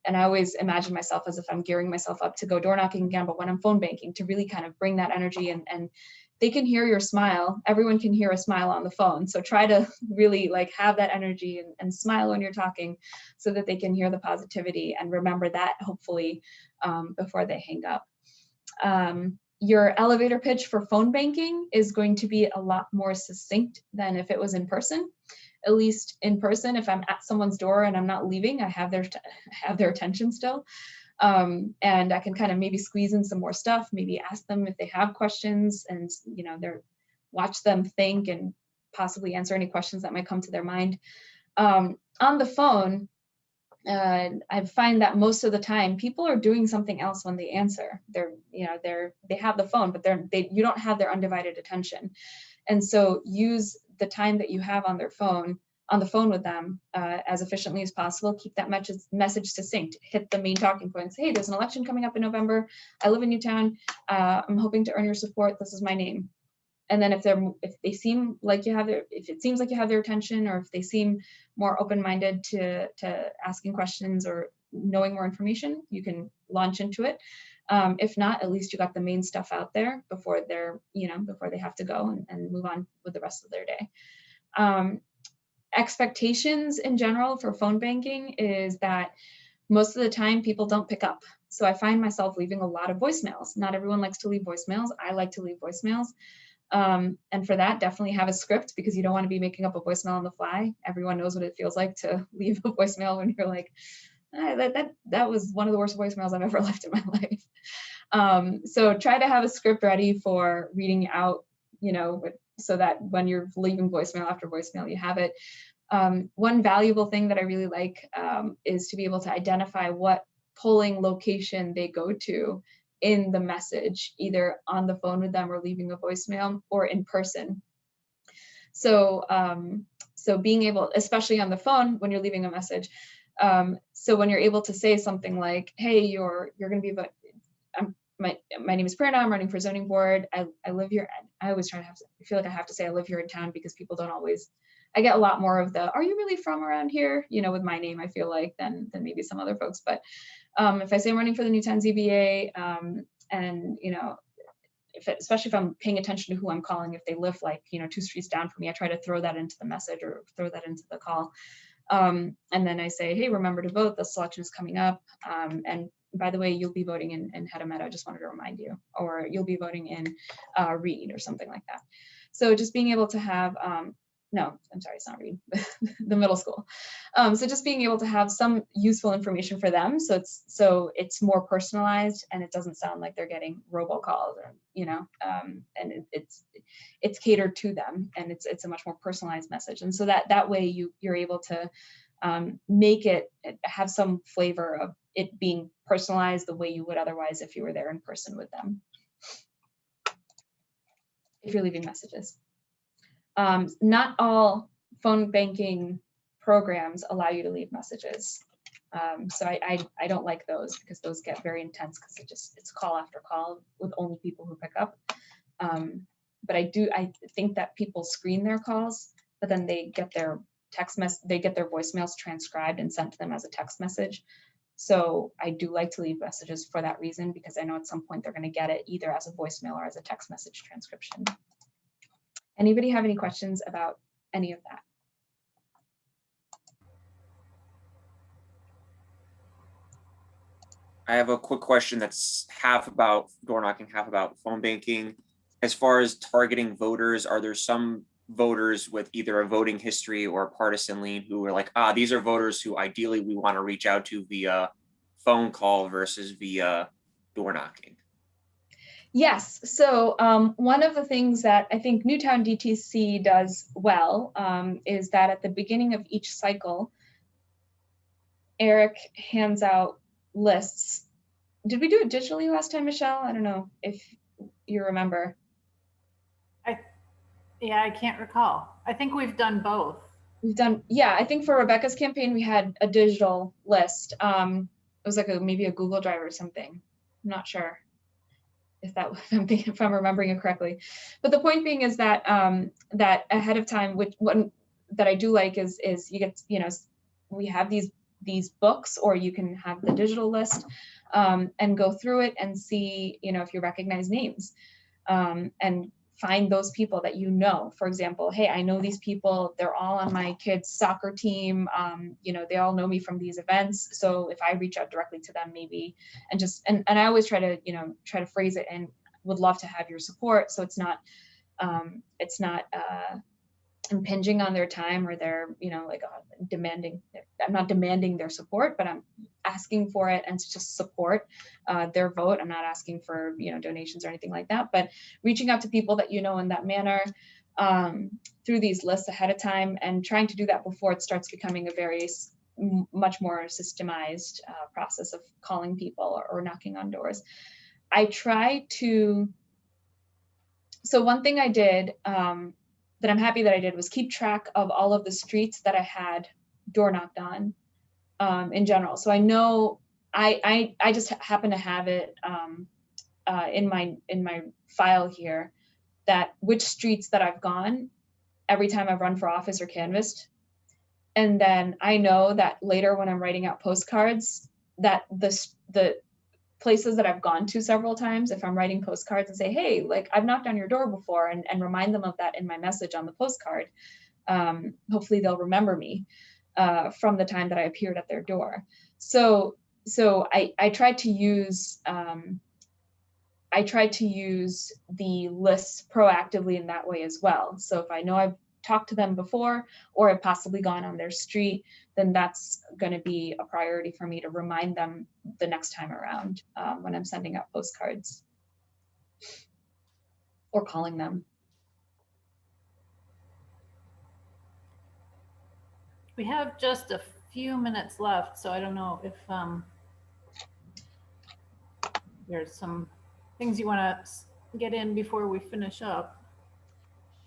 A: always imagine myself as if I'm gearing myself up to go door knocking again, but when I'm phone banking, to really kind of bring that energy, and they can hear your smile. Everyone can hear a smile on the phone. So try to really have that energy and smile when you're talking, so that they can hear the positivity and remember that, hopefully, before they hang up. Your elevator pitch for phone banking is going to be a lot more succinct than if it was in person. At least in person, if I'm at someone's door and I'm not leaving, I have their attention still. And I can kind of maybe squeeze in some more stuff, maybe ask them if they have questions, and watch them think and possibly answer any questions that might come to their mind. On the phone, I find that most of the time people are doing something else when they answer. They have the phone, but you don't have their undivided attention. And so use the time that you have on the phone with them as efficiently as possible. Keep that message succinct. Hit the main talking points. Hey, there's an election coming up in November. I live in Newtown. I'm hoping to earn your support. This is my name. And then if it seems like you have their attention, or if they seem more open-minded to asking questions or knowing more information, you can launch into it. If not, at least you got the main stuff out there before they have to go and move on with the rest of their day. Expectations in general for phone banking is that most of the time people don't pick up. So I find myself leaving a lot of voicemails. Not everyone likes to leave voicemails. I like to leave voicemails. And for that, definitely have a script, because you don't want to be making up a voicemail on the fly. Everyone knows what it feels like to leave a voicemail when you're like, that was one of the worst voicemails I've ever left in my life. So try to have a script ready for reading out, so that when you're leaving voicemail after voicemail, you have it. One valuable thing that I really like is to be able to identify what polling location they go to in the message, either on the phone with them or leaving a voicemail, or in person. So being able, especially on the phone when you're leaving a message, so when you're able to say something like, hey, you're going to be my name is Prerna, I'm running for zoning board. I live here. I always I feel like I have to say I live here in town, because people don't always, I get a lot more of the, are you really from around here? With my name, I feel like, than maybe some other folks. But if I say I'm running for the Newtown ZBA, and especially if I'm paying attention to who I'm calling, if they live like, 2 streets down from me, I try to throw that into the message or throw that into the call. And then I say, hey, remember to vote, the selection is coming up. And by the way, you'll be voting in Hedemeta, I just wanted to remind you, or you'll be voting in Reed or something like that. So just being able to have, no, I'm sorry, it's not Reed, the middle school. So just being able to have some useful information for them, so it's more personalized and it doesn't sound like they're getting robocalls, or and it's catered to them, and it's a much more personalized message. And so that way you're able to make it have some flavor of it being personalized the way you would otherwise if you were there in person with them, if you're leaving messages. Not all phone banking programs allow you to leave messages. So I don't like those, because those get very intense, because it's call after call with only people who pick up. But I think that people screen their calls, but then they get their voicemails transcribed and sent to them as a text message. So I do like to leave messages for that reason, because I know at some point they're going to get it either as a voicemail or as a text message transcription. Anybody have any questions about any of that?
C: I have a quick question that's half about door knocking, half about phone banking. As far as targeting voters, are there some voters with either a voting history or a partisan lean who are like, these are voters who ideally we want to reach out to via phone call versus via door knocking?
A: Yes. So one of the things that I think Newtown DTC does well is that at the beginning of each cycle, Eric hands out lists. Did we do it digitally last time, Michelle? I don't know if you remember.
B: Yeah, I can't recall. I think we've done both.
A: Yeah, I think for Rebecca's campaign, we had a digital list. It was like maybe a Google Drive or something. I'm not sure if I'm remembering it correctly. But the point being is that that ahead of time, one that I do like is you get, we have these books, or you can have the digital list and go through it and see, if you recognize names and find those people that for example, hey, I know these people, they're all on my kids' soccer team, they all know me from these events. So if I reach out directly to them, maybe, and I always try to phrase it and would love to have your support. So it's not impinging on their time, or they're, demanding. I'm not demanding their support, but I'm asking for it and to just support their vote. I'm not asking for, donations or anything like that, but reaching out to people that in that manner through these lists ahead of time, and trying to do that before it starts becoming a very much more systemized process of calling people or knocking on doors. So one thing I did that I'm happy that I did was keep track of all of the streets that I had door knocked on in general. So I know I just happen to have it in my file here, that which streets that I've gone every time I've run for office or canvassed. And then I know that later when I'm writing out postcards, that the places that I've gone to several times, if I'm writing postcards and say, hey, like I've knocked on your door before, and remind them of that in my message on the postcard, hopefully they'll remember me from the time that I appeared at their door. So I tried to use the lists proactively in that way as well. So if I know I've talked to them before, or I've possibly gone on their street, then that's going to be a priority for me to remind them the next time around when I'm sending out postcards or calling them.
B: We have just a few minutes left, so I don't know if there's some things you want to get in before we finish up.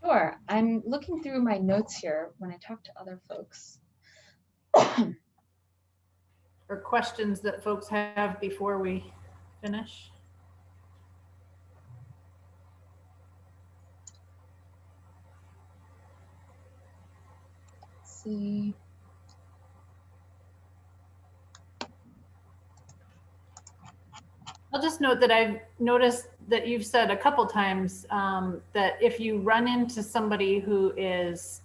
A: Sure. I'm looking through my notes here when I talk to other folks.
B: Or questions that folks have before we finish.
A: Let's see.
B: I'll just note that I've noticed that you've said a couple times, that if you run into somebody who is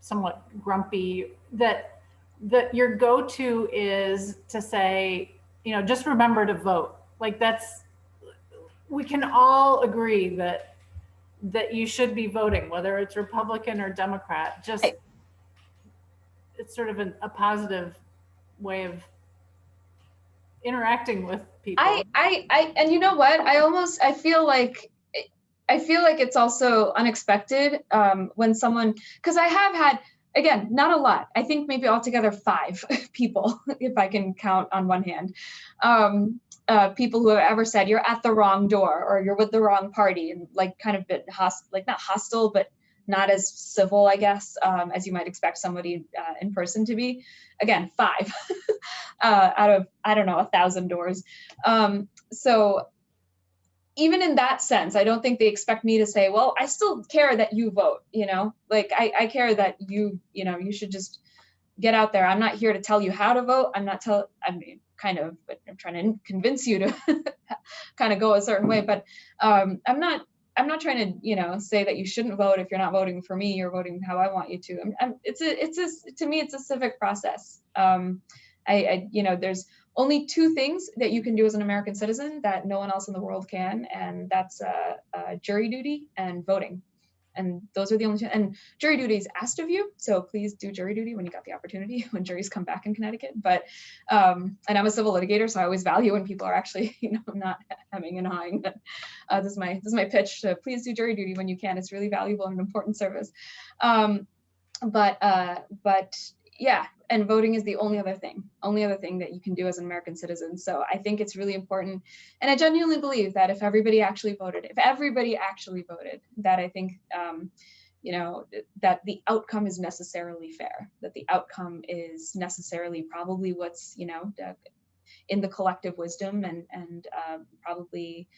B: somewhat grumpy, that your go-to is to say, you know, just remember to vote. Like we can all agree that you should be voting, whether it's Republican or Democrat. Just it's sort of a positive way of interacting with people.
A: And you know what? I feel like it's also unexpected when someone, because I have had, again, not a lot. I think maybe altogether 5 people, if I can count on one hand, people who have ever said you're at the wrong door or you're with the wrong party, and like kind of bit like not hostile, but not as civil, I guess, as you might expect somebody in person to be. Again, 5 out of, I don't know, 1,000 doors. So even in that sense, I don't think they expect me to say, well, I still care that you vote, you know, like I care that you should just get out there. I'm not here to tell you how to vote. I mean, kind of, but I'm trying to convince you to kind of go a certain way, but I'm not trying to, you know, say that you shouldn't vote if you're not voting for me. You're voting how I want you to. To me, it's a civic process. You know, there's only 2 things that you can do as an American citizen that no one else in the world can, and that's jury duty and voting. And those are the only 2. And jury duty is asked of you, so please do jury duty when you got the opportunity, when juries come back in Connecticut. But and I'm a civil litigator, so I always value when people are actually, you know, not hemming and hawing. This is my pitch to please do jury duty when you can. It's really valuable and an important service. But yeah, and voting is the only other thing that you can do as an American citizen. So I think it's really important. And I genuinely believe that if everybody actually voted, that I think, you know, that the outcome is necessarily fair, that the outcome is necessarily probably what's, you know, in the collective wisdom and probably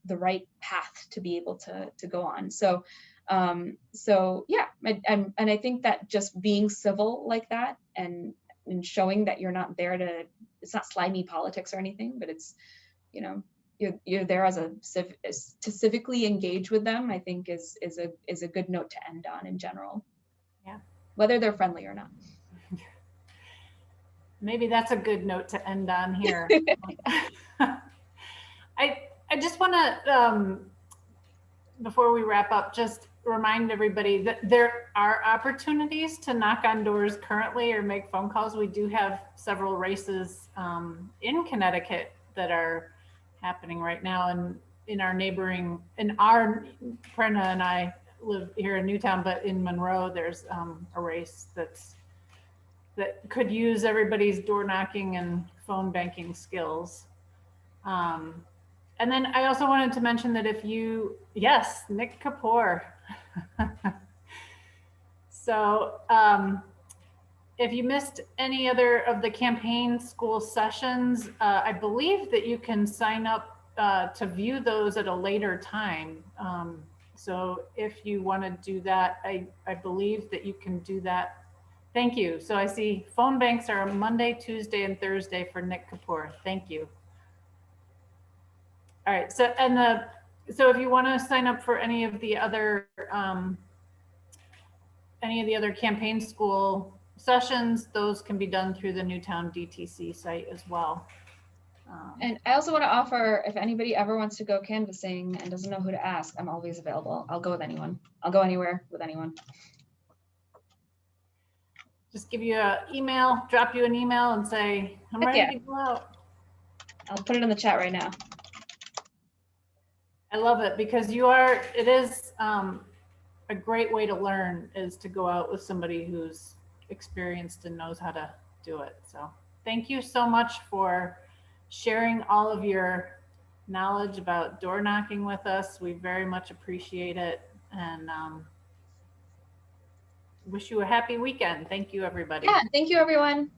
A: the right path to be able to go on. So yeah, and I think that just being civil like that and showing that you're not there it's not slimy politics or anything, but it's, you know, you're there as to civically engage with them, I think is a good note to end on in general.
B: Yeah.
A: Whether they're friendly or not.
B: Maybe that's a good note to end on here. I just want to, before we wrap up, just remind everybody that there are opportunities to knock on doors currently or make phone calls. We do have several races in Connecticut that are happening right now, and Prerna and I live here in Newtown, but in Monroe, there's a race that could use everybody's door knocking and phone banking skills. And then I also wanted to mention that yes, Nick Kapoor. So if you missed any other of the campaign school sessions, I believe that you can sign up to view those at a later time. So if you want to do that, I believe that you can do that. Thank you. So I see phone banks are Monday, Tuesday, and Thursday for Nick Kapoor. Thank you. All right. So so if you want to sign up for any of the other campaign school sessions, those can be done through the Newtown DTC site as well.
A: And I also want to offer, if anybody ever wants to go canvassing and doesn't know who to ask, I'm always available. I'll go with anyone. I'll go anywhere with anyone.
B: Just give you drop you an email and say, I'm ready to go out.
A: I'll put it in the chat right now.
B: I love it because it is a great way to learn, is to go out with somebody who's experienced and knows how to do it. So thank you so much for sharing all of your knowledge about door knocking with us. We very much appreciate it, and wish you a happy weekend. Thank you, everybody.
A: Yeah, thank you, everyone.